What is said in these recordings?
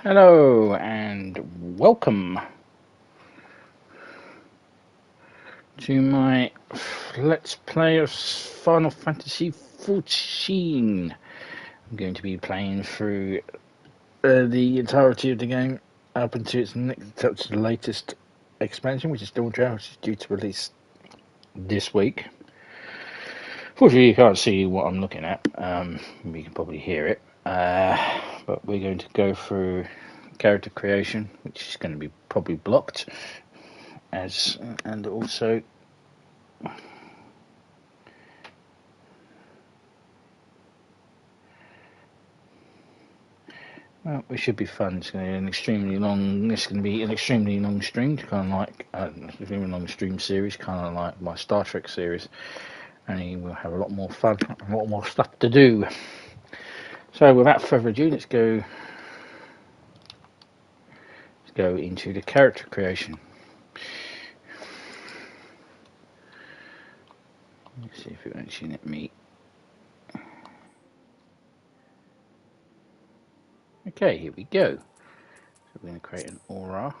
Hello and welcome to my Let's Play of Final Fantasy XIV. I'm going to be playing through the entirety of the game up until the latest expansion, which is Dawntrail, which is due to release this week. Fortunately, you can't see what I'm looking at. You can probably hear it. But we're going to go through character creation, which is going to be probably blocked, and also well, it should be fun. It's going to be an extremely long. It's going to be an extremely long stream, kind of like an extremely long stream series, kind of like my Star Trek series. And we'll have a lot more fun, a lot more stuff to do. So, without further ado, let's go into the character creation. Let's see if it will actually let me. Okay, here we go. So we're going to create an aura.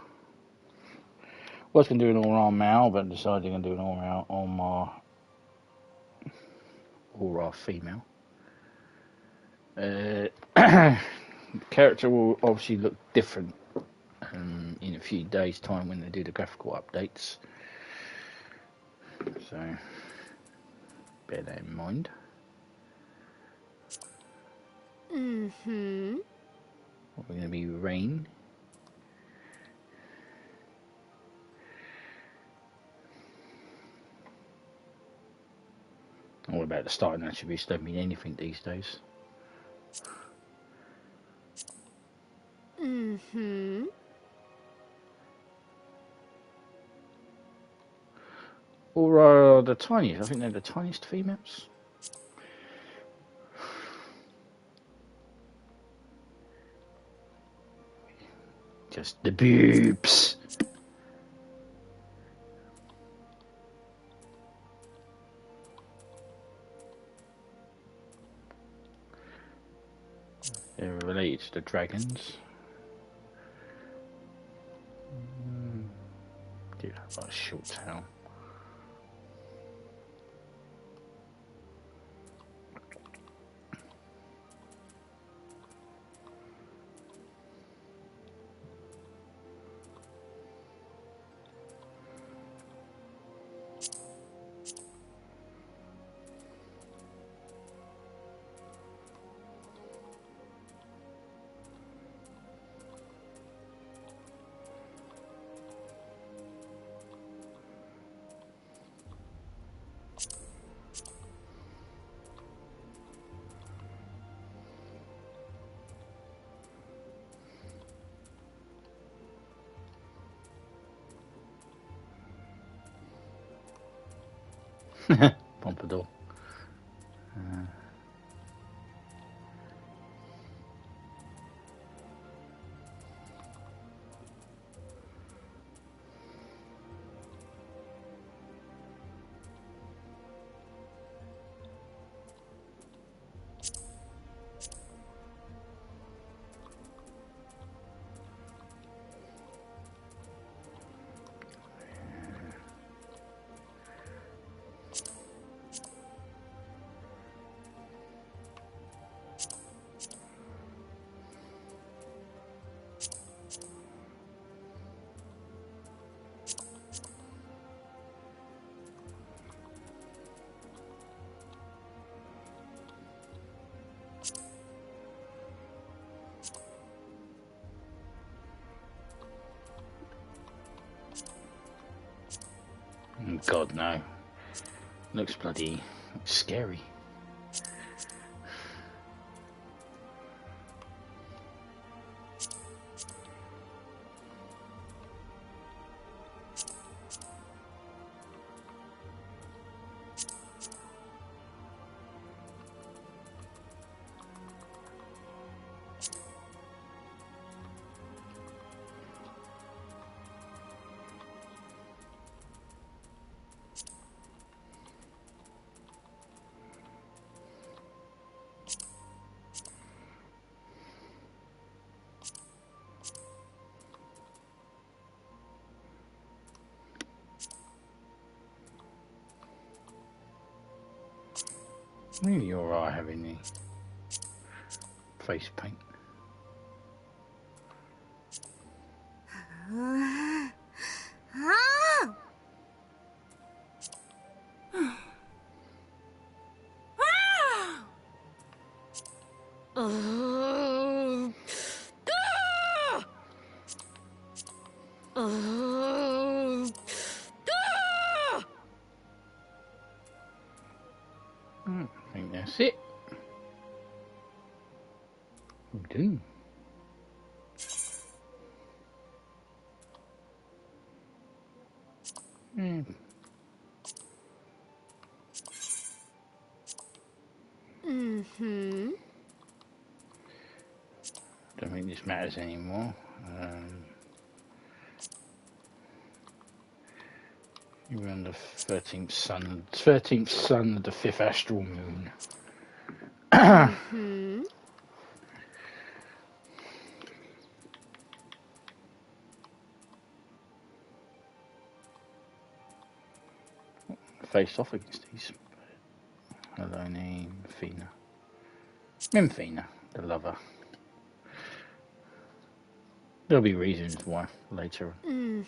Was going to do an aura male, but decided I'm going to do an aura on my aura female. The character will obviously look different in a few days' time when they do the graphical updates. So bear that in mind. We're going to be Rain. All about the starting attributes don't mean anything these days. Or the tiniest. I think they're the tiniest females. Just the boobs. They're related to the dragons. Do have a short tail. Pompadour. God no. Looks bloody scary. Maybe you're right having the face paint. I think that's it. We do. Don't think this matters anymore. You're on the 13th sun of the 5th astral moon. Face off against these. Hello, name Fina. Memphina, the lover. There'll be reasons why later on.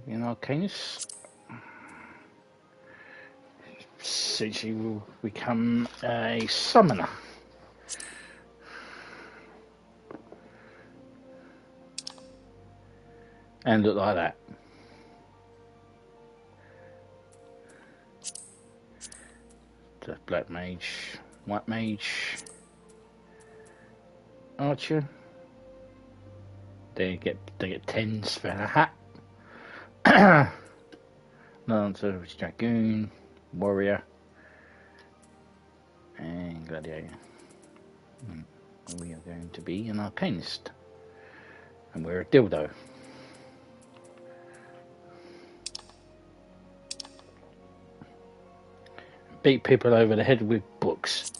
In Arcanus, essentially will become a summoner. And look like that. The black mage, white mage, archer. They get 10s for a hat. Lancer, dragoon, warrior, and gladiator. We are going to be an arcanist, and we're a dildo. Beat people over the head with books.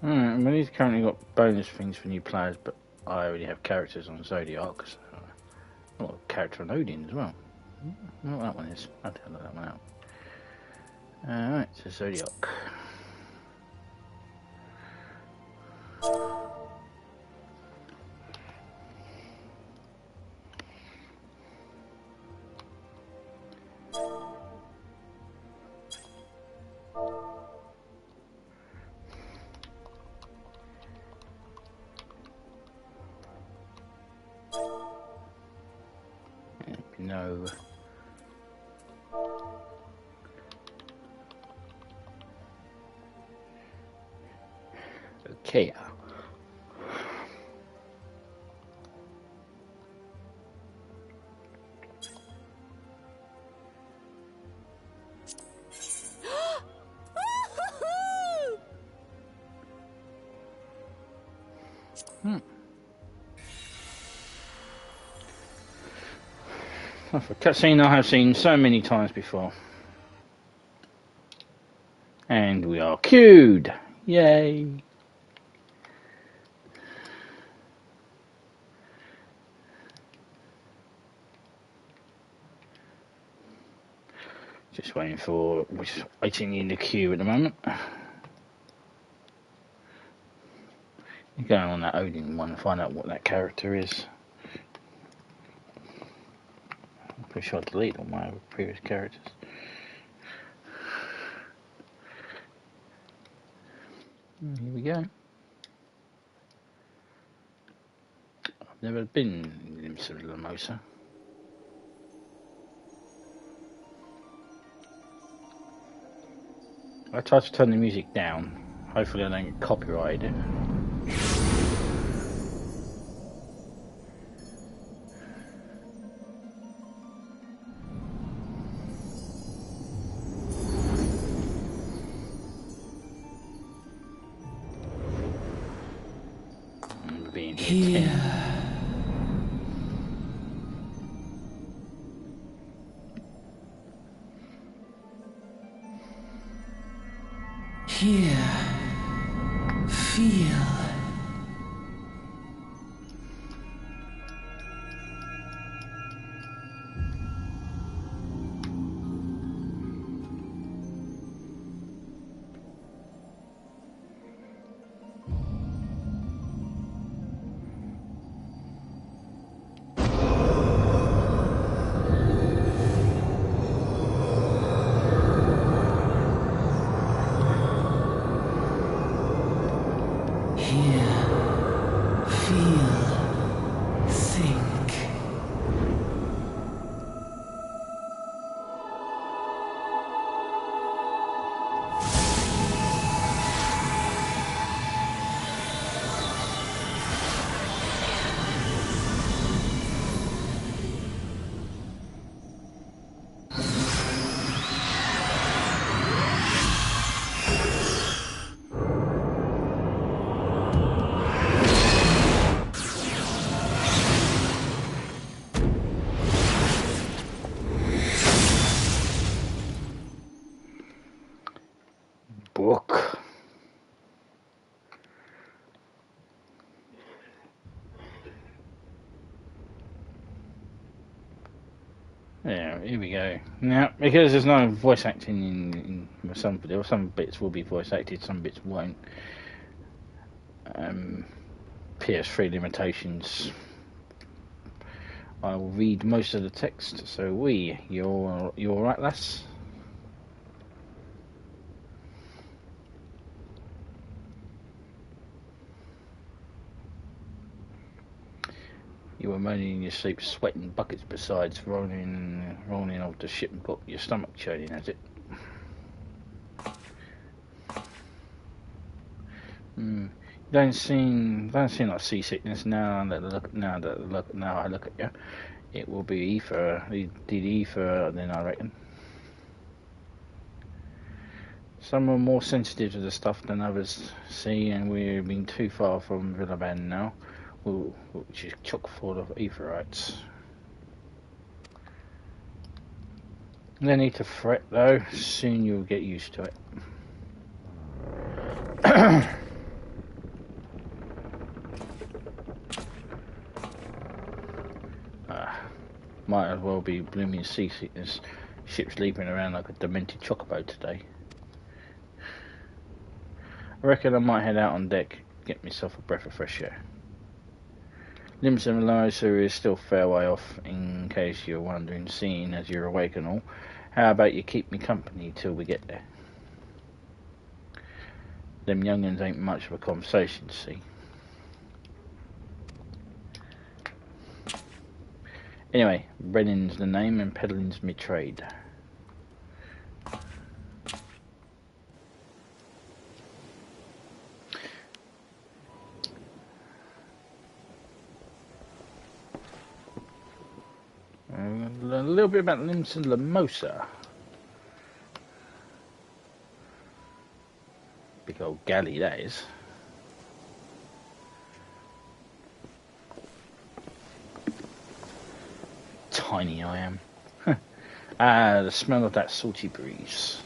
Alright, well, he's currently got bonus things for new players, but I already have characters on Zodiac, so I've got a character on Odin as well. I don't know what that one is. I'll have to look that one out. Alright, so Zodiac. No. Okay. A cutscene I have seen so many times before. And we are queued. Yay. Just waiting in the queue at the moment. You're going on that Odin one to find out what that character is. I'm pretty sure I deleted all my previous characters. Here we go. I've never been in Limsa Lamosa. I tried to turn the music down. Hopefully I don't get copyrighted. Here. Here. Feel. Book. Yeah, here we go. Now, because there's no voice acting in some bits will be voice acted, some bits won't. PS3 limitations. I will read most of the text. So you all right, lass? You were moaning in your sleep, sweating buckets besides rolling off the ship and got your stomach churning, has it? Don't seem like seasickness now I look at you. It will be ether. It did ether then, I reckon. Some are more sensitive to the stuff than others. See, and we've been too far from Villaban now, which is chock full of etherites. No need to fret though. Soon you'll get used to it. Might as well be blooming seasickness. Ship's leaping around like a demented chocobo today. I reckon I might head out on deck, get myself a breath of fresh air. Limsa Melosa is still a fair way off, in case you're wondering, seeing as you're awake and all. How about you keep me company till we get there? Them young'uns ain't much of a conversation, see. Anyway, Brennan's the name and peddling's me trade. A little bit about Limsa Lamosa. Big old galley that is. Tiny I am. The smell of that salty breeze.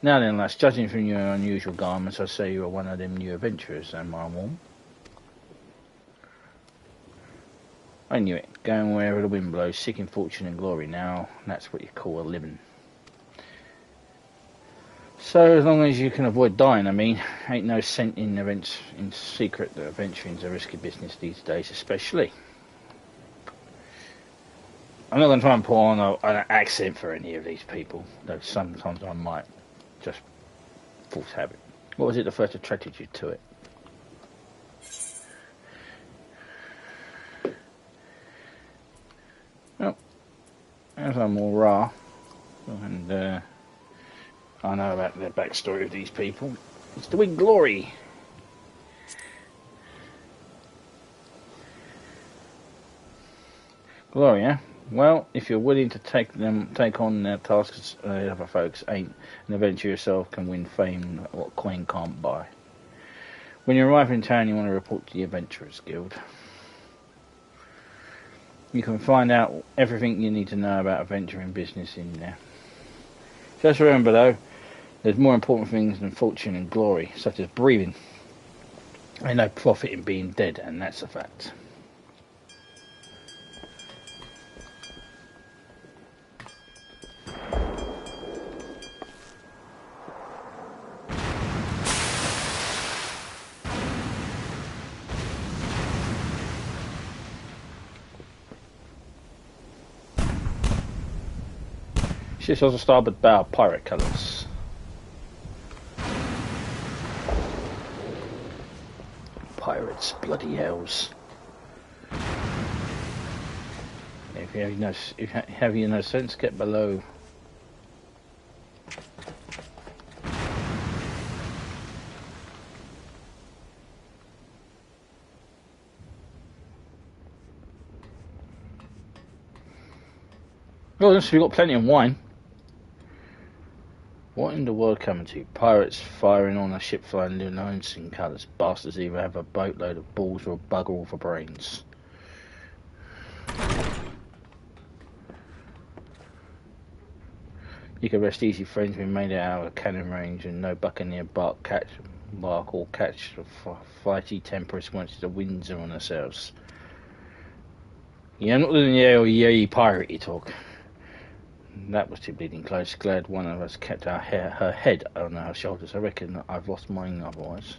Now then, lass, judging from your unusual garments, I say you are one of them new adventurers, am I warm? I knew it. Going wherever the wind blows, seeking fortune and glory now, that's what you call a living. So as long as you can avoid dying, I mean, ain't no scent in events in secret that adventuring's a risky business these days, especially. I'm not going to try and put on an accent for any of these people, though sometimes I might, just force habit. What was it that first attracted you to it? Well, as I'm more raw, and I know about the backstory of these people, it's to win glory. Glory, eh? Well, if you're willing to take on their tasks, other folks ain't, an adventure yourself can win fame what coin can't buy. When you arrive in town, you want to report to the Adventurers Guild. You can find out everything you need to know about adventuring business in there. Just remember though, There's more important things than fortune and glory, such as breathing. Ain't no profit in being dead, and that's a fact. Ship's also starboard bow, pirate colours. Pirates, bloody hells. If you have no sense, get below. Oh, we've got plenty of wine. What in the world coming to? Pirates firing on a ship flying loads in colours. Bastards either have a boatload of balls or a bugger all for brains. You can rest easy, friends. We made it out of cannon range, and no buccaneer bark or catch flighty tempests once the winds are on ourselves. Yeah, I'm not doing the piratey talk. That was too bleeding close. Glad one of us kept her head on our shoulders. I reckon I've lost mine otherwise.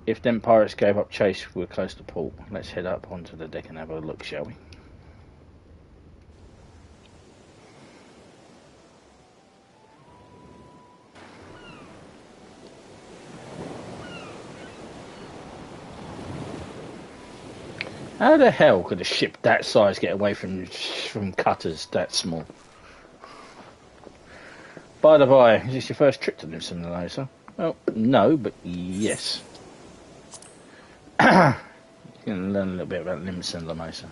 If them pirates gave up chase, we're close to port. Let's head up onto the deck and have a look, shall we? How the hell could a ship that size get away from cutters that small? By the by, is this your first trip to Limson Laser? Well, no, but yes. You can learn a little bit about Limson Laser.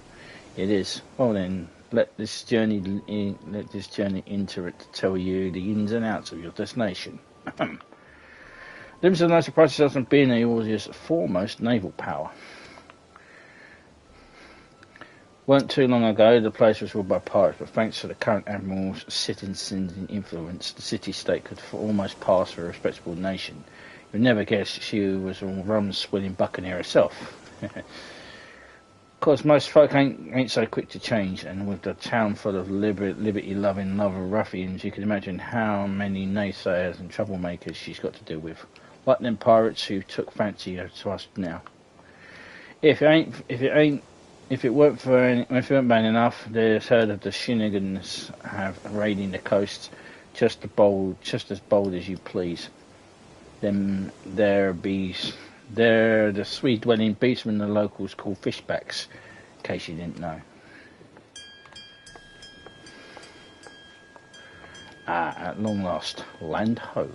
It is. Well then, let this journey enter it to tell you the ins and outs of your destination. Limson Laser prides itself on being Asia's foremost naval power. Weren't too long ago, the place was ruled by pirates, but thanks to the current admiral's citizen influence, the city-state could almost pass for a respectable nation. You'd never guess she was a rum-swilling buccaneer herself. Of course, most folk ain't so quick to change, and with the town full of liberty-loving ruffians, you can imagine how many naysayers and troublemakers she's got to deal with. Like them pirates who took fancy to us now. If it weren't bad enough, there's heard of the shenanigans have raiding the coast, just as bold as you please. Then they're the sweet-dwelling beastmen the locals call fishbacks, in case you didn't know. Ah, at long last, land ho.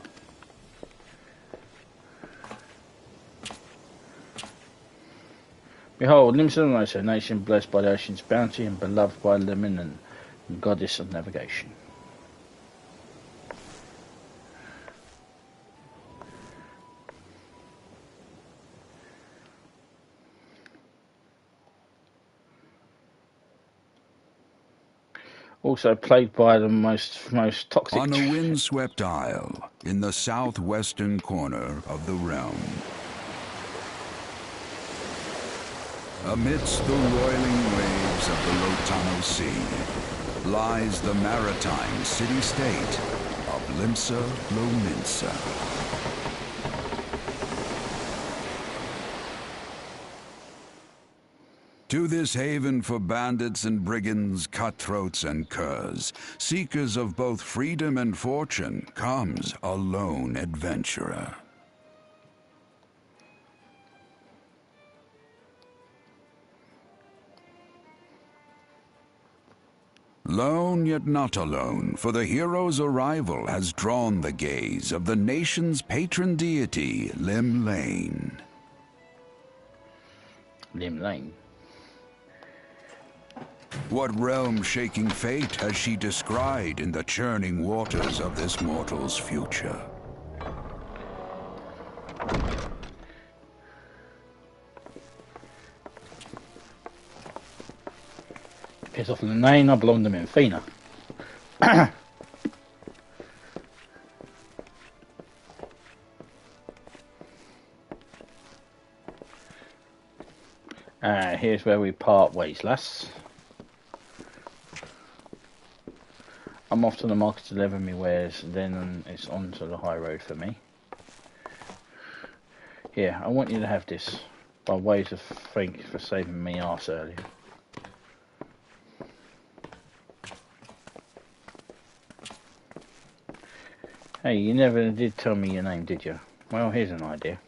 Behold, Limson Laser, a nation blessed by the ocean's bounty and beloved by Lemon, goddess of navigation. Also plagued by the most toxic... On a windswept isle in the southwestern corner of the realm, amidst the roiling waves of the Lotano Sea, lies the maritime city-state of Limsa Lominsa. To this haven for bandits and brigands, cutthroats and curs, seekers of both freedom and fortune, comes a lone adventurer. Lone yet not alone, for the hero's arrival has drawn the gaze of the nation's patron deity, Lim Lane. Lim Lane? What realm-shaking fate has she descried in the churning waters of this mortal's future? Piss off Lane, I belong to Memphina. Here's where we part ways, lass. I'm off to the market to deliver me wares, then it's on to the high road for me. Here, I want you to have this, by ways of thank you for saving me arse earlier. Hey, you never did tell me your name, did you? Well, here's an idea.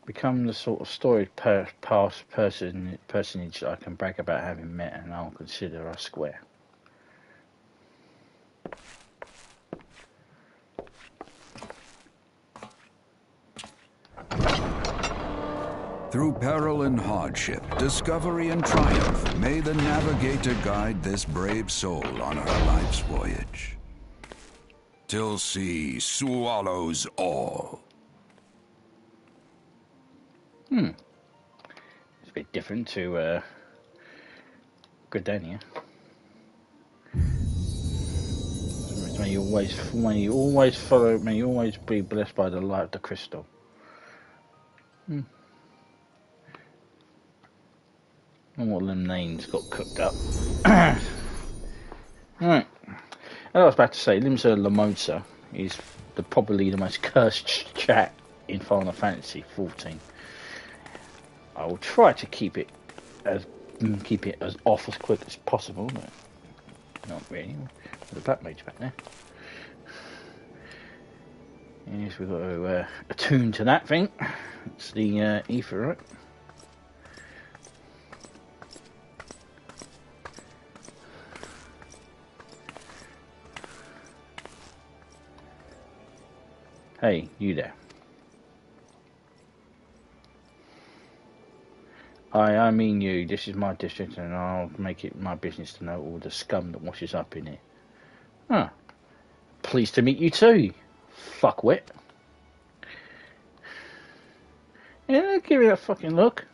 Become the sort of storied past personage that I can brag about having met, and I'll consider us square. Through peril and hardship, discovery and triumph, may the navigator guide this brave soul on her life's voyage. Till sea swallows all. It's a bit different to Gridania. May you always follow. May you always be blessed by the light of the crystal. And what them names got cooked up. Right. And I was about to say, Limsa Lamosa is probably the most cursed chat in Final Fantasy XIV. I will try to keep it as off as quick as possible, but not really. The black mage back there. Yes, we've got to attune to that thing. It's the ether, right? Hey, you there. I mean you. This is my district, and I'll make it my business to know all the scum that washes up in it. Ah, pleased to meet you too, fuckwit. Yeah, give me that fucking look.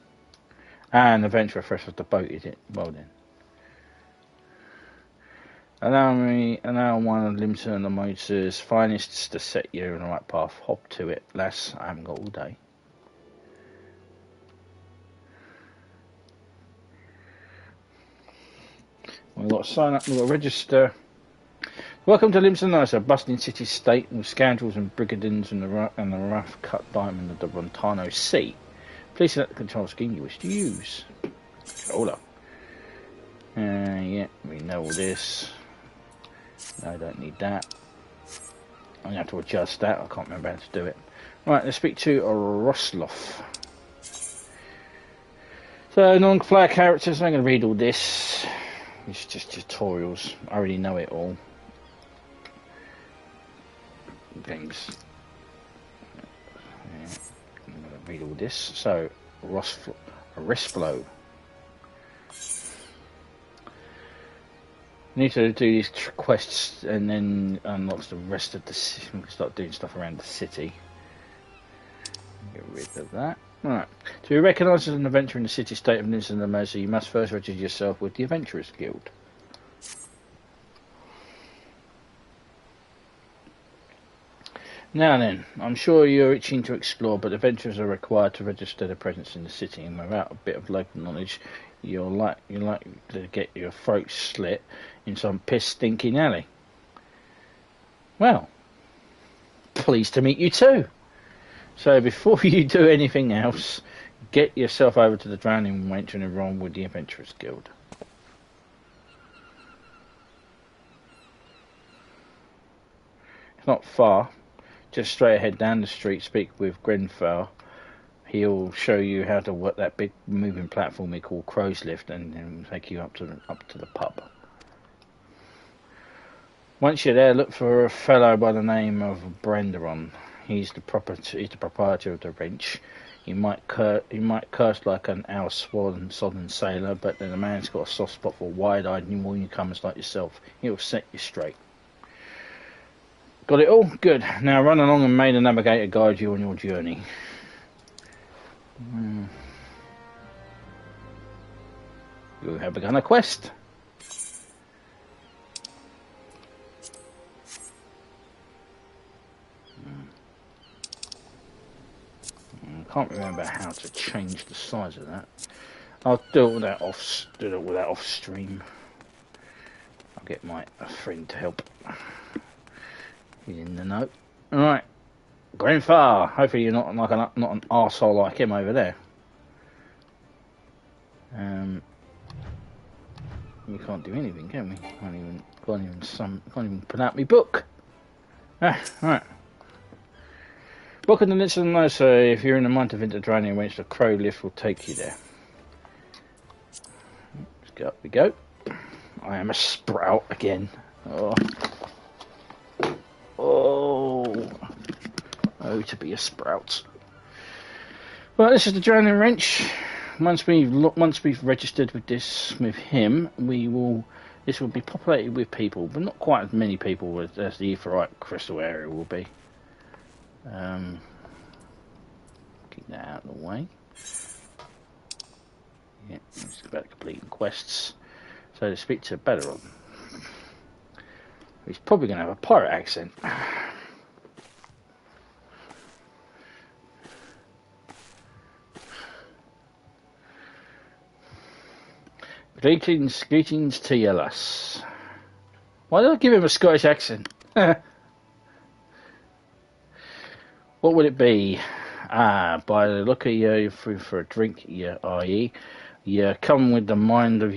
And the venture fresh off the boat, is it? Well then. Allow one of Limsa and the Motor's finest to set you on the right path. Hop to it, lass. I haven't got all day. We've got to sign up, we've got to register. Welcome to Limsa Nice, a bustling city state with scoundrels and brigands and the rough cut diamond of the Rontano Sea. Please select the control scheme you wish to use. Controller. Yeah, we know all this. No, I don't need that. I'm going to have to adjust that. I can't remember how to do it. Right, let's speak to Rosloff. So, non-player characters. I'm going to read all this. It's just tutorials. I already know it all. Things. Yeah, I'm going to read all this. So, Risplo. Need to do these quests and then unlocks the rest of the city. We can start doing stuff around the city. Get rid of that. Alright. To be recognised as an adventurer in the city state of Nissen and Mercy, you must first register yourself with the Adventurers Guild. Now then, I'm sure you're itching to explore, but adventurers are required to register their presence in the city, and without a bit of local knowledge, you're likely to get your throat slit in some piss-stinking alley. Well, pleased to meet you too. So before you do anything else, get yourself over to the Drowning Wench and enroll with the Adventurers Guild. It's not far. Just straight ahead down the street, speak with Grenfell. He'll show you how to work that big moving platform we call Crow's Lift, and then take you up to the pub. Once you're there, look for a fellow by the name of Brenderon. He's the proprietor of the wrench. He might curse like an sodden sailor, but then the man's got a soft spot for wide-eyed newcomers like yourself. He'll set you straight. Got it all? Good. Now run along and may the navigator guide you on your journey. You have begun a quest. Can't remember how to change the size of that. I'll do all that off stream. I'll get my friend to help. He's in the know. Alright. Grandfather. Hopefully you're not like not an arsehole like him over there. We can't do anything, can we? Can't even put out my book. Right. Book in the list of the notes, so if you're in the month of Interdranian, which the crow lift will take you there. Let's go up we go. I am a sprout again. Oh, to be a sprout. Well, this is the Drowning Wrench. Once we've registered with him, this will be populated with people, but not quite as many people as the Aetheryte crystal area will be. Keep that out of the way. Yeah, it's about completing quests. So to speak to Bedaron. He's probably going to have a pirate accent. Greetings to you, lass. Why did I give him a Scottish accent? What would it be? By the look of you, for a drink, i.e., you come with the mind of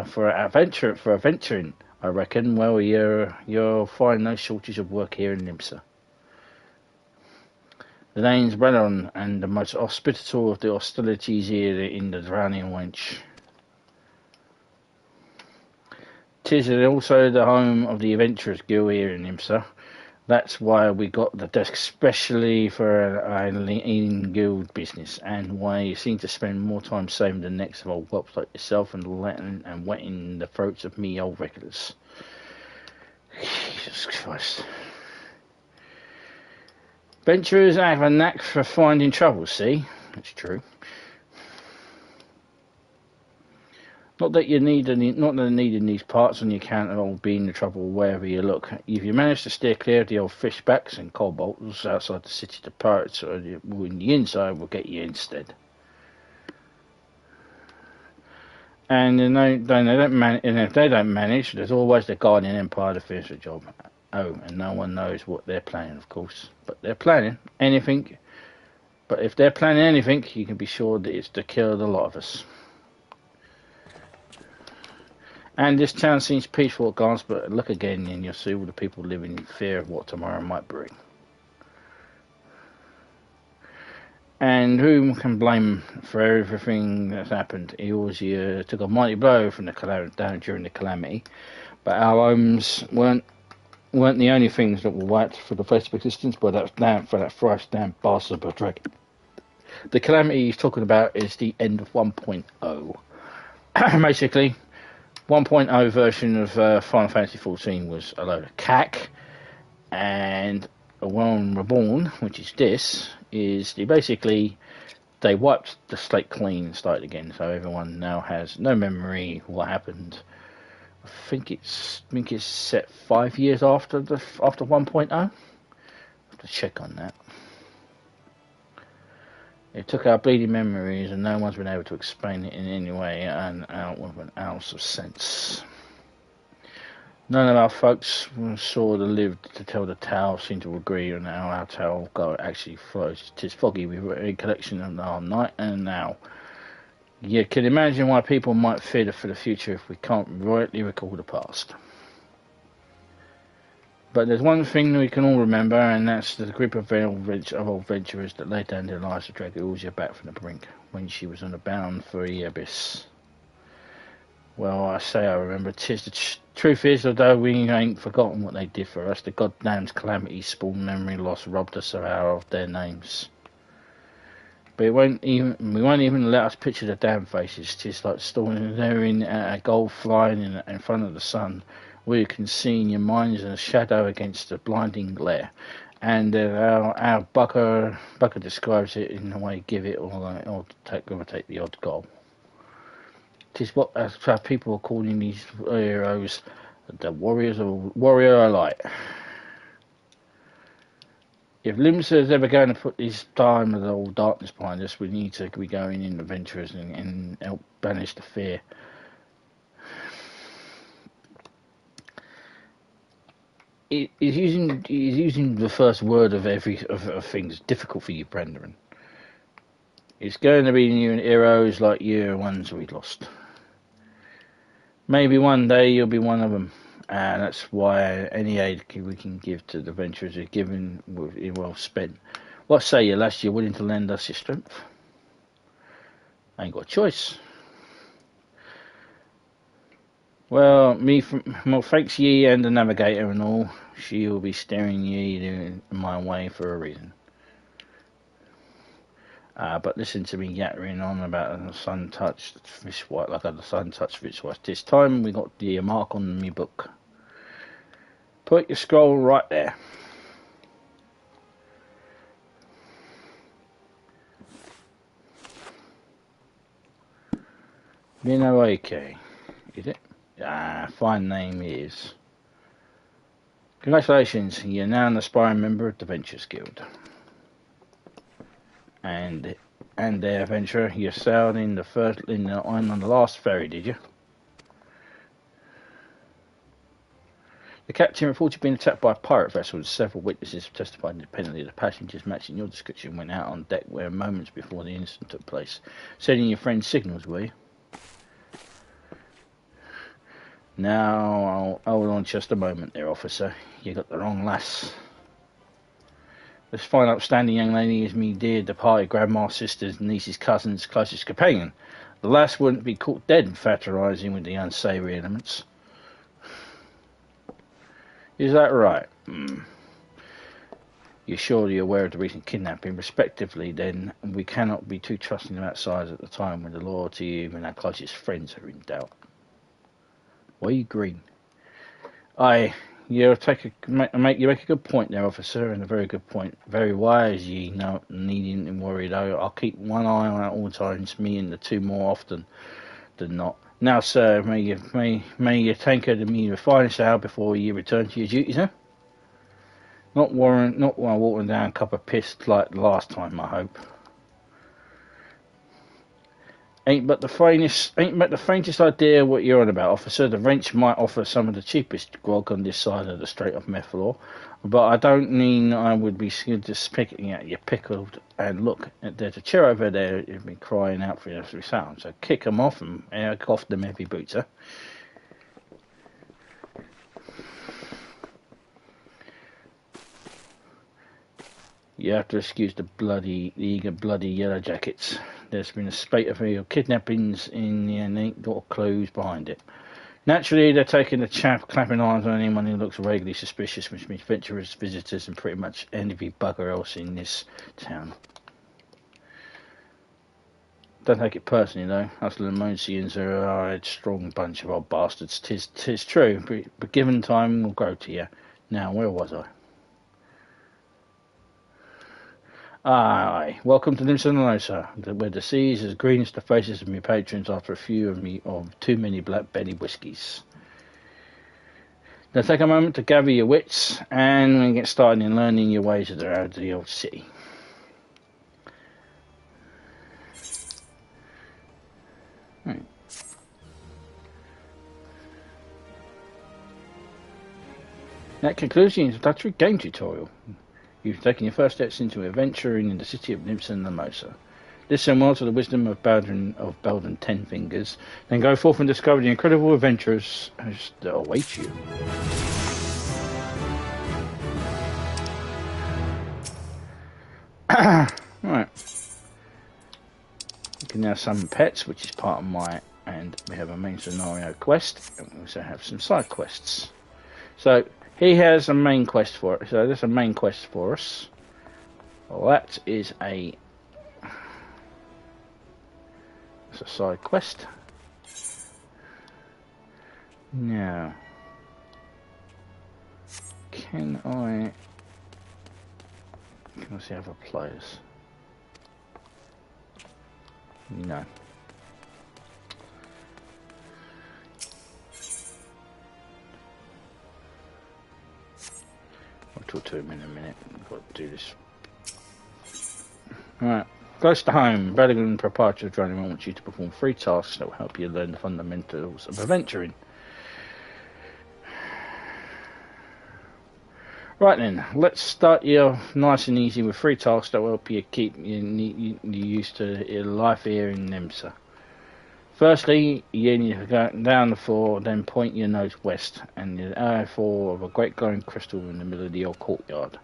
for adventuring. I reckon. Well, you'll find no shortage of work here in Nimsa. The name's Brennan, and the most hospitable of the hostilities here in the Drowning Wench. 'Tis also the home of the Adventurers Guild here in Nimsa. That's why we got the desk specially for our lean guild business, and why you seem to spend more time saving the necks of old whelps like yourself and wetting the throats of me old regulars. Jesus Christ. Adventurers have a knack for finding trouble, see? That's true. Not that they're needing these parts on the account of all being the trouble wherever you look. If you manage to steer clear of the old fishbacks and kobolds outside the city, the pirates in the inside will get you instead. And if they don't manage, there's always the Guardian Empire to finish the job. Oh, and no one knows what they're planning, of course. But they're planning anything. But if they're planning anything, you can be sure that it's to kill the lot of us. And this town seems peaceful at glance, but look again and you'll see all the people living in fear of what tomorrow might bring. And whom can blame for everything that's happened? He always took a mighty blow from down during the calamity, but our homes weren't the only things that were wiped for the face of existence by that thrice damn bastard of a dragon. The calamity he's talking about is the end of 1.0. Basically, 1.0 version of Final Fantasy XIV was a load of cack, and a Realm Reborn, which is this, they wiped the slate clean and started again, so everyone now has no memory of what happened. I think it's set 5 years after 1.0. I have to check on that. It took our bleeding memories, and no one's been able to explain it in any way and out with an ounce of sense. None of our folks saw the lived to tell the tale seem to agree on how our tale actually flows. 'Tis foggy with recollection of our night and now. You can imagine why people might fear for the future if we can't rightly recall the past. But there's one thing we can all remember, and that's the group of old adventurers that laid down their lives to drag Ilzia back from the brink when she was on a bound for the abyss. Well, I say I remember. Truth is, although we ain't forgotten what they did for us, the goddamn calamity spawned memory loss robbed us of their names. But we won't even let us picture the damn faces. It's like staring at a gold flying in front of the sun, where you can see in your minds a shadow against the blinding glare. And our Bucker describes it in a way, give it or take the odd goal. It is what our people are calling these heroes the warrior of light. If Limsa is ever going to put this time of the old darkness behind us, we need to be going in adventurers and help banish the fear. He's using the first word of of things difficult for you, Brendan. It's going to be new heroes like you, ones we lost. Maybe one day you'll be one of them, and that's why any aid we can give to the adventurers is given well spent. What say you, lass? You're willing to lend us your strength? I ain't got a choice. Well, thanks ye and the navigator and all. She'll be steering ye in my way for a reason. But listen to me yattering on about the sun-touched fish white, like the sun-touched fish white. This time we got the mark on me book. Put your scroll right there. Mino Okeya, is it? Fine name is. Congratulations, you're now an aspiring member of the Ventures Guild. And the adventurer, you sailed on the last ferry, did you? The captain reported you being attacked by a pirate vessel, and several witnesses have testified independently. The passengers matching your description went out on deck where moments before the incident took place. Sending your friend signals, were you? Now, I'll hold on just a moment there, officer. You got the wrong lass. This fine upstanding young lady is me dear departed grandma's sister's niece's cousin's closest companion. The lass wouldn't be caught dead fraternising with the unsavoury elements. Is that right? You're surely aware of the recent kidnapping. Respectively, then, we cannot be too trusting of outsiders at the time when the loyalty of even our closest friends are in doubt. Why are you green? You make a good point there, officer, and a very good point. Very wise, ye needn't worry though. I'll keep one eye on at all times, me and the two more often than not. Now, sir, may you tanker to me the finest hour before you return to your duties, huh? Not while walking down a cup of piss like the last time, I hope. Ain't but the faintest idea what you're on about, officer. The Wrench might offer some of the cheapest grog on this side of the Strait of Mephalor, but I don't mean I would be just picking at you pickled. And look, there's a chair over there who's been crying out for every sound. So kick 'em off and kick off them heavy boots, huh? You have to excuse the eager bloody yellow jackets. There's been a spate of kidnappings in the and ain't got clues behind it. Naturally, they're taking the chap, clapping eyes on anyone who looks vaguely suspicious, which means adventurers, visitors, and pretty much any bugger else in this town. Don't take it personally, though. Us Lemosians are a strong bunch of old bastards. Tis true, but given time, we'll grow to you. Now, where was I? Aye, welcome to Nimsanosa, where the sea is as green as the faces of my patrons after a few of too many Black Betty whiskies. Now take a moment to gather your wits, and we get started in learning your ways of the old city. Right. That concludes the introductory game tutorial. You've taken your first steps into adventuring in the city of Nimsanosa. Listen well to the wisdom of Belden Ten Fingers, then go forth and discover the incredible adventures that await you. Right. You can now summon pets, which is part of and we have a main scenario quest, and we also have some side quests. So, he has a main quest for it. So there's a main quest for us. Well, that is a side quest. Now, can I see other players? No. I'll talk to him in a minute. I've got to do this Right. Close to home, Bellingham Proprietary Journeyman wants you to perform 3 tasks that will help you learn the fundamentals of adventuring. Right then, let's start you off nice and easy with 3 tasks that will help you keep you used to life here in Nimsa. Firstly, you need to go down the floor, then point your nose west, and the eye for of a great glowing crystal in the middle of your courtyard.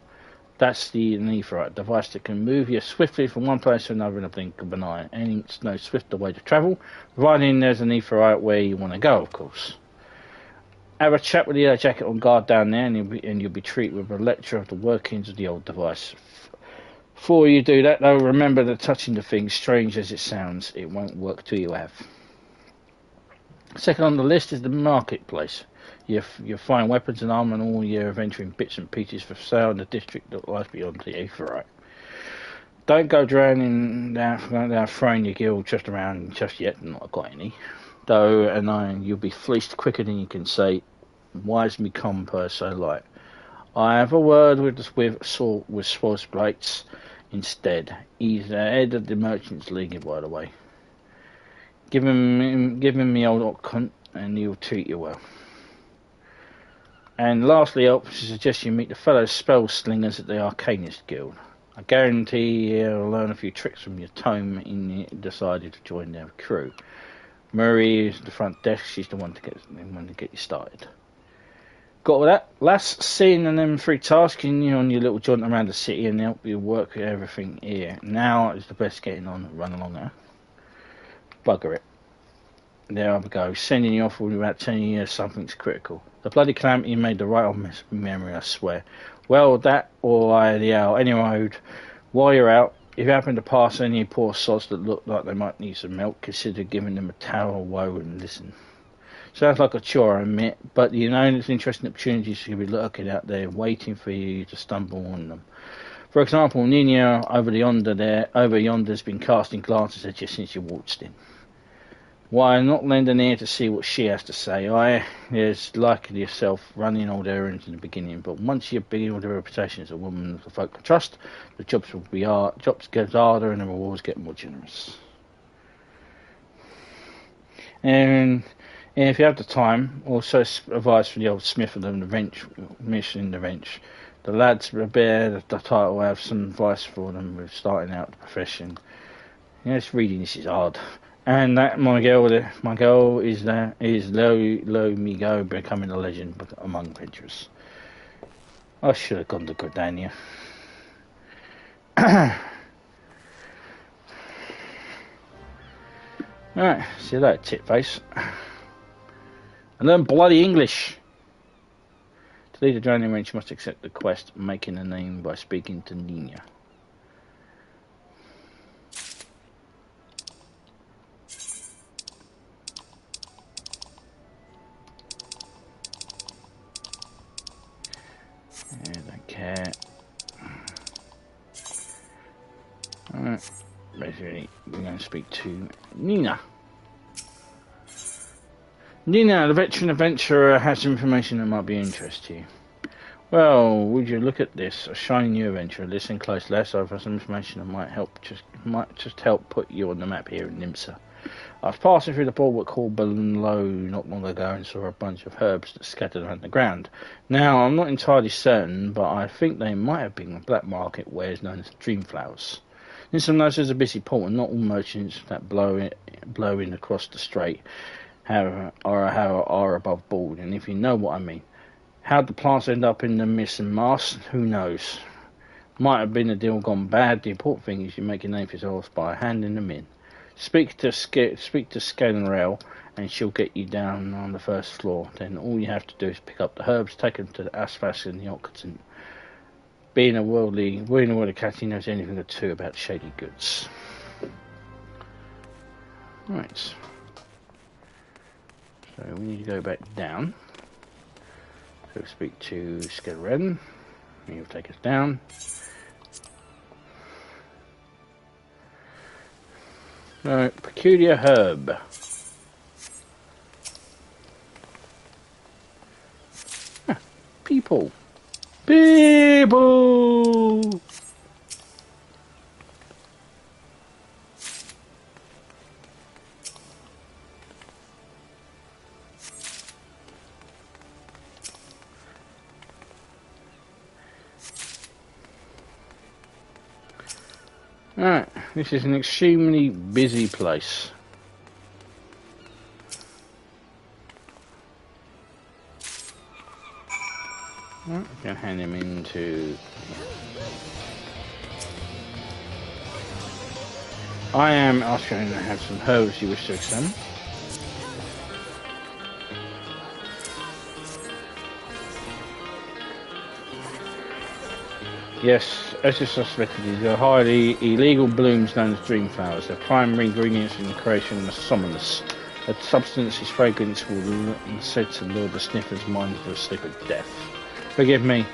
That's the Netherite device that can move you swiftly from one place to another in a blink of an eye. Ain't no swifter way to travel, providing there's a Netherite where you want to go, of course. Have a chat with the air jacket on guard down there, and you'll be treated with a lecture of the workings of the old device. Before you do that, though, remember that touching the thing, strange as it sounds, it won't work till you have. Second on the list is the marketplace. You'll find weapons and armor and all your adventuring bits and pieces for sale in the district that lies beyond the Aetherite. Don't go drowning down throwing your guild just around just yet, not got any. Though, and you'll be fleeced quicker than you can say, wise me come per so light. I have a word with Swarsplates instead. He's the head of the Merchants League, by the way. Give him the old cunt, and he'll treat you well. And lastly, I suggest you meet the fellow spell slingers at the Arcanist Guild. I guarantee you'll learn a few tricks from your tome in you decided to join their crew. Murray is the front desk. She's the one to get you started. Got all that? Last scene and them 3 tasks on your little jaunt around the city and help you work everything here. Now is the best getting on. Run along there. Bugger it. There I go, sending you off without telling you something's critical. The bloody calamity made the right old memory, I swear. Well, that or I the owl. Anyway, while you're out, if you happen to pass any poor sods that look like they might need some milk, consider giving them a towel of woe and listen. Sounds like a chore, I admit, but you know there's interesting opportunities to be lurking out there, waiting for you to stumble on them. For example, Nina over yonder's been casting glances at you since you waltzed in. Why, not lend an ear to see what she has to say. There's like yourself running old errands in the beginning, but once you build a reputation as a woman the folk can trust, the jobs get harder and the rewards get more generous. And if you have the time, also advice from the old Smith of the mission the wrench. The lads bear the title have some advice for them with starting out the profession. Yes, reading this is hard. And that my girl is low me go becoming a legend among adventurers. I should have gone to Gordania. Alright, see you later, tit face. And learn bloody English. To lead the journey range, you must accept the quest, making a name by speaking to Nina. I don't care. Alright, basically, we're going to speak to Nina. Nina, the veteran adventurer, has information that might be of interest to you. Well, would you look at this? A shiny new adventurer. Listen closely. I've some information that might just help put you on the map here in Nimsa. I was passing through the bulwark hall below not long ago and saw a bunch of herbs that scattered around the ground. Now, I'm not entirely certain, but I think they might have been black market wares known as dream flowers. Nimsa knows there's a busy port, and not all merchants that blow in across the strait are above board, and if you know what I mean. How the plants end up in the mist and mass, who knows? Might have been a deal gone bad. The important thing is you make a name for yourself by handing them in. Speak to Scanrail, and she'll get you down on the first floor. Then all you have to do is pick up the herbs, take them to the Asphas and the Occitan. Being a worldly cat, he knows anything or two about shady goods. Right. So we need to go back down. So speak to Scanrail. He'll take us down. Peculiar herb. People. Alright, this is an extremely busy place. I'm going to hand him into... I am also going to have some herbs you wish to examine. Yes, as you suspected, these are highly illegal blooms known as dream flowers. Their primary ingredients in the creation are sommerness. A substance whose fragrance will said to lure the sniffer's mind into a sleep of death. Forgive me,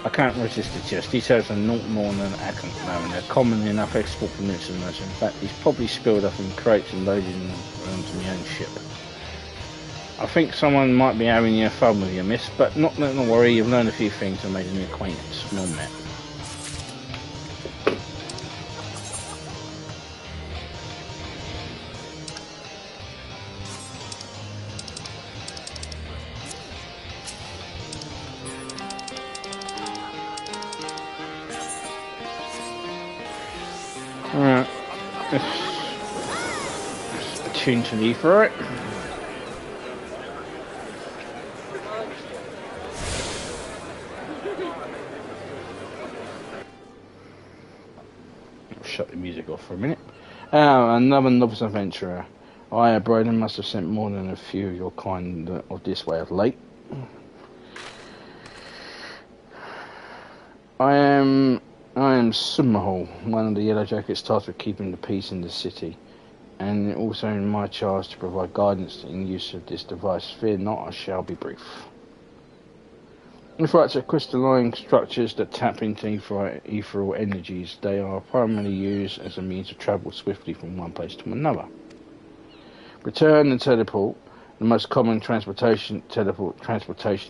I can't resist the jest. These herbs are not more than account known. They're common enough export from this and that. In fact, he's probably spilled up in crates and loaded them onto my own ship. I think someone might be having your fun with you, miss, but not worry, you've learned a few things and made a new acquaintance. Well met. Alright, let's tune to the for it. Shut the music off for a minute. Another novice adventurer. I, Braden, must have sent more than a few of your kind of this way of late. I am Summerhole, one of the Yellow Jackets tasked with keeping the peace in the city, and also in my charge to provide guidance in use of this device. Fear not, I shall be brief. Ephorites are crystalline structures that tap into ethereal energies. They are primarily used as a means of travel swiftly from one place to another. Return and teleport. The most common transportation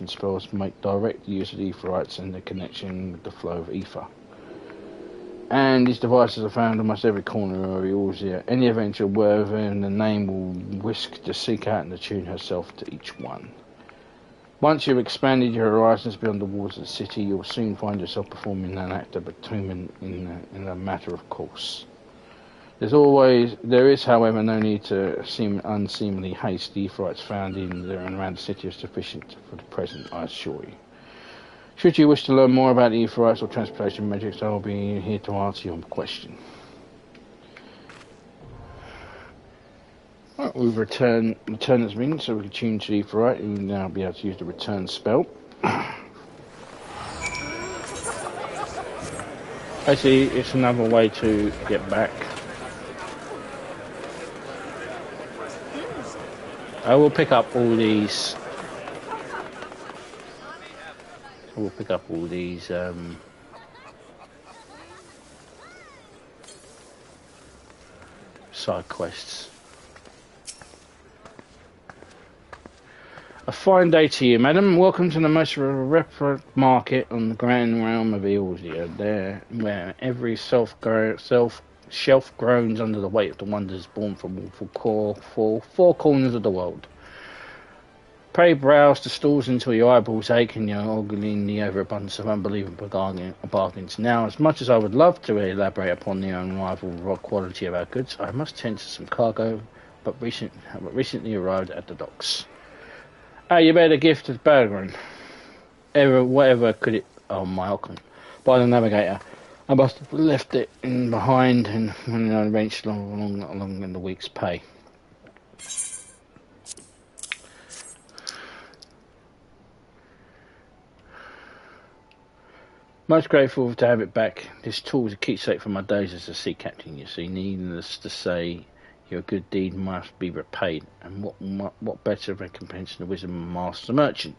spells make direct use of Ephorites and the connection with the flow of ether. And these devices are found almost every corner of Eorzea. Any adventurer worthy in the name will whisk to seek out and attune herself to each one. Once you've expanded your horizons beyond the walls of the city, you'll soon find yourself performing an act of attunement in a matter of course. There is, however, no need to unseemly haste. The Ephorites found in and around the city are sufficient for the present, I assure you. Should you wish to learn more about the Ephorites or transportation magics, I will be here to answer your question. Right, we've returned has been, so we can tune to the Ephorite. We will now be able to use the return spell. Actually, it's another way to get back. I will pick up all these. Side quests. A fine day to you, madam. Welcome to the most reputed market on the grand realm of Eorzea, there where every shelf groans under the weight of the wonders born from four corners of the world. Pray browse the stalls until your eyeballs ache and you're ogling the overabundance of unbelievable bargains. Now, as much as I would love to elaborate upon the unrivaled quality of our goods, I must tend to some cargo, but recently arrived at the docks. You made a gift of Berggren. Whatever could it... Oh, my Alcon. By the navigator. I must have left it behind and when I wrenched along in the week's pay. Most grateful to have it back. This tool is a keepsake from my days as a sea captain, you see. Needless to say, your good deed must be repaid, and what better recompense than the wisdom of a master merchant?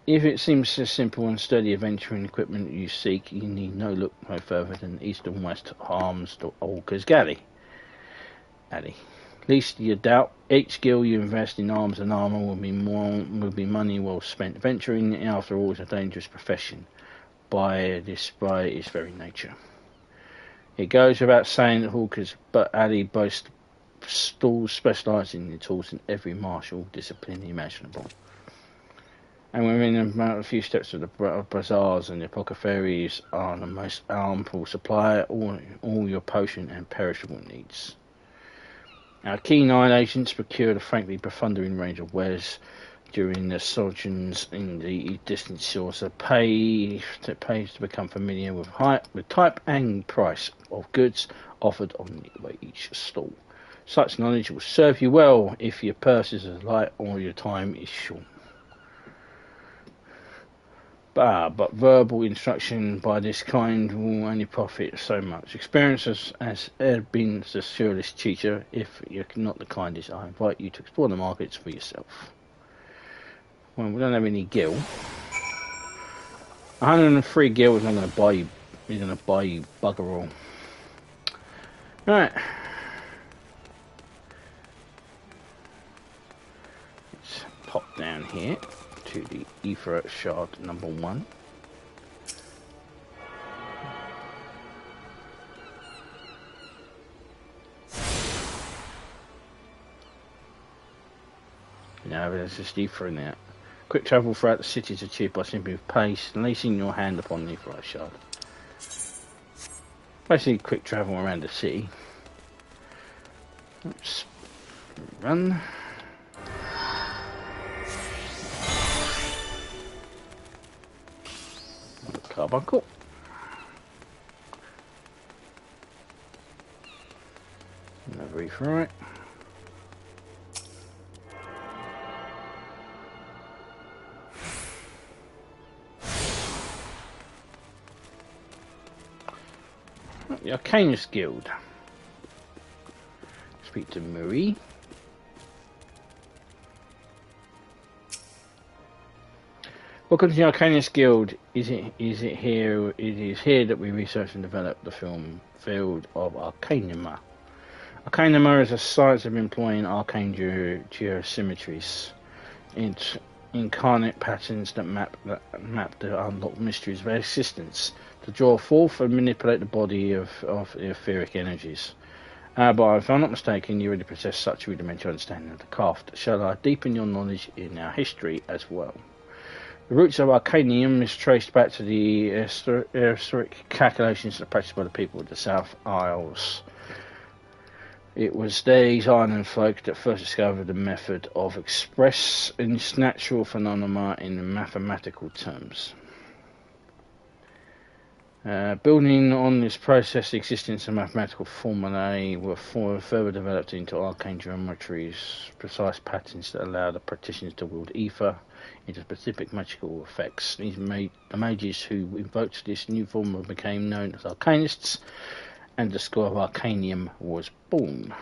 If it seems so simple and sturdy adventuring equipment you seek, you need look no further than East and West Arms to Olga's Galley. Least you doubt, each skill you invest in arms and armour will be money well spent. Adventuring, after all, is a dangerous profession by its very nature. It goes without saying that hawkers, but Ali boasts stalls specialising in tools in every martial discipline imaginable. And within about a few steps of the bazaars and the apothecaries are the most ample supply of all your potion and perishable needs. Our keen-eyed agents procured a frankly profundering range of wares during their sojourns in the distant shores that pays to become familiar with type and price of goods offered on each stall. Such knowledge will serve you well if your purse is light or your time is short. But verbal instruction by this kind will only profit so much. Experience has been the surest teacher. If you're not the kindest, I invite you to explore the markets for yourself. Well, we don't have any gil. 103 gil is not going to buy you. He's going to buy you bugger all. Right. Let's pop down here to the ether shard number 1. Now there's just ether in there. Quick travel throughout the city is achieved by simply placing your hand upon the ether shard. Basically, quick travel around the city. Let's run. Carbuncle. Another ether right. The Arcanist Guild. Speak to Marie. Welcome to the Arcanist Guild. It is here that we research and develop the field of Arcanima. Arcanima is a science of employing arcane geosymmetries, incarnate patterns that map the unlocked mysteries of existence, to draw forth and manipulate the body of the etheric energies. But if I'm not mistaken, you already possess such rudimentary understanding of the craft. Shall I deepen your knowledge in our history as well? The roots of Arcanium is traced back to the historic calculations that are practiced by the people of the South Isles. It was these island folk that first discovered the method of expressing natural phenomena in mathematical terms. Building on this process, the existence of mathematical formulae were further developed into arcane geometries, precise patterns that allow the practitioners to wield ether into specific magical effects. The mages who invoked this new formula became known as arcanists, and the school of Arcanium was born.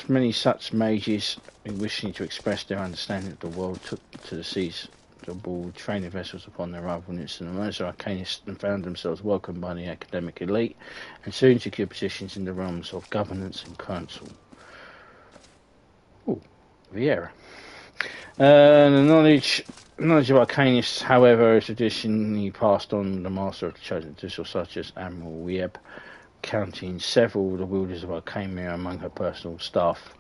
Many such mages wishing to express their understanding of the world took to the seas to board training vessels upon their arrival in Instant. Most Arcanists found themselves welcomed by the academic elite and soon secured positions in the realms of governance and council. Oh, Vieira. The knowledge of Arcanists, however, is traditionally passed on to the master of the chosen officials such as Admiral Webb, counting several of the wielders of Arcania among her personal staff.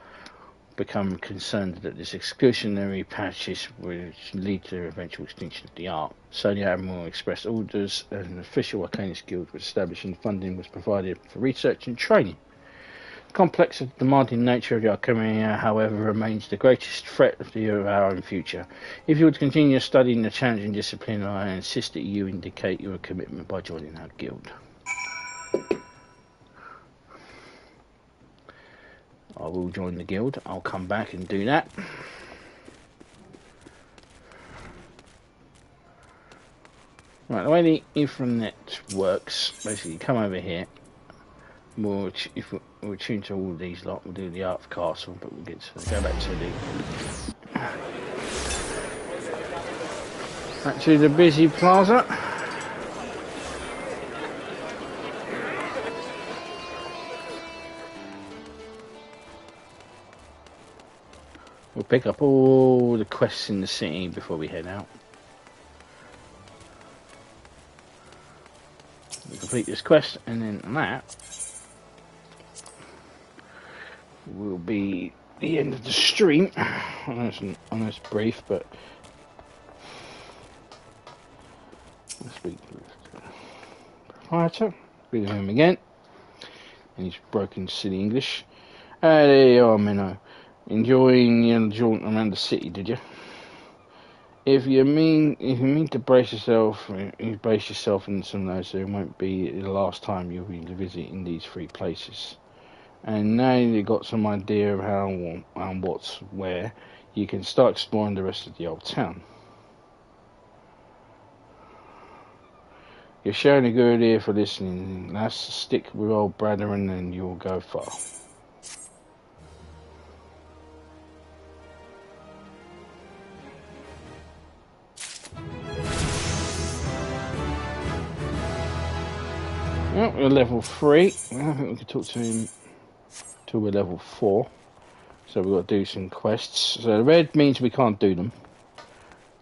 Become concerned that this exclusionary practice would lead to the eventual extinction of the art. So the Admiral expressed orders and an official Arcanist Guild was established and funding was provided for research and training. The complex and demanding nature of the Arcania, however, remains the greatest threat of our own future. If you would continue studying the challenging discipline, I insist that you indicate your commitment by joining our guild. I will join the guild. I'll come back and do that. Right, the way the Ethernet works, basically you come over here. We'll tune to all these lot. We'll do the Art of Castle, but we'll go back to the busy plaza. We'll pick up all the quests in the city before we head out. We'll complete this quest, and then that will be the end of the stream. I know it's brief, but let's speak proprietor. With him again, and he's broken silly English. There you are, Mino. Enjoying your jaunt around the city, did you? If you mean to brace yourself, you brace yourself in some of those, so it won't be the last time you'll be visiting these three places. And now you've got some idea of how and what's where, you can start exploring the rest of the old town. You're showing a good ear for listening. That's stick with old brethren and you'll go far. Well, we're level 3. I think we could talk to him till we're level 4. So we've got to do some quests. So the red means we can't do them.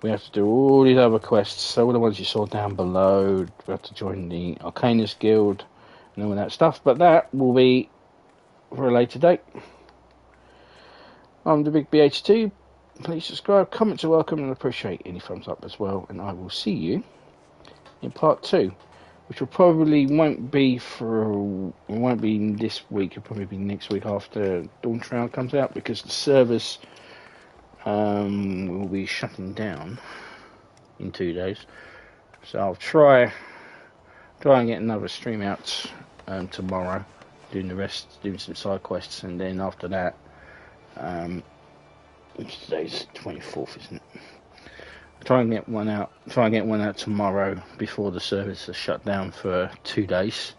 We have to do all these other quests. So all the ones you saw down below. We have to join the Arcanist Guild and all that stuff. But that will be for a later date. I'm the Big BH2. Please subscribe, comment to welcome, and appreciate any thumbs up as well. And I will see you in part 2. Which will probably won't be this week. It'll probably be next week after Dawn Trail comes out, because the servers will be shutting down in 2 days. So I'll try and get another stream out tomorrow, doing some side quests, and then after that, today's 24th, isn't it? Try and get one out tomorrow before the service is shut down for 2 days.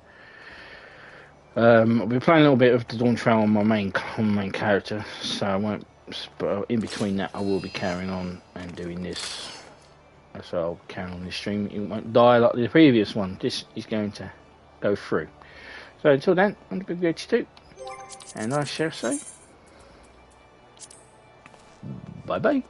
I'll be playing a little bit of the Dawn Trail on my main character, so I won't. But in between that, I will be carrying on and doing this. So I'll carry on this stream. It won't die like the previous one. This is going to go through. So until then, I'm the Big BH2, and I shall say bye bye.